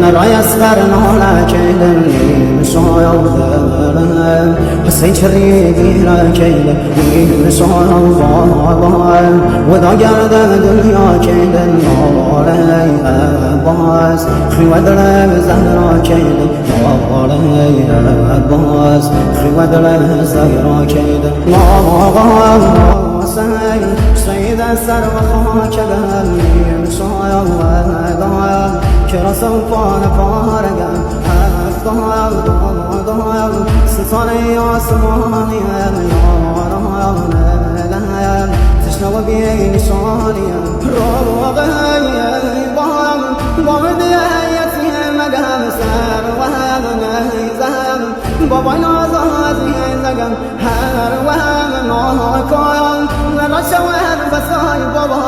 نرى يسخر نولا كيدن مسويا حسين شريدي لا كيدن مسويا وذا قرد دنيا كيدن مولاي باس خواد زهرا كيدن مولاي باس خواد زهرا كيدن سيد السر وخاك بهمي مسويا كرا سوفان فارقا ضايا ستاني عصماني يا تشنو بيني شانيا روغي بامدي يتي مقام سار وهم زهم بابا نازازي زقم هر وهم ناكايا نرشوه بساي بابا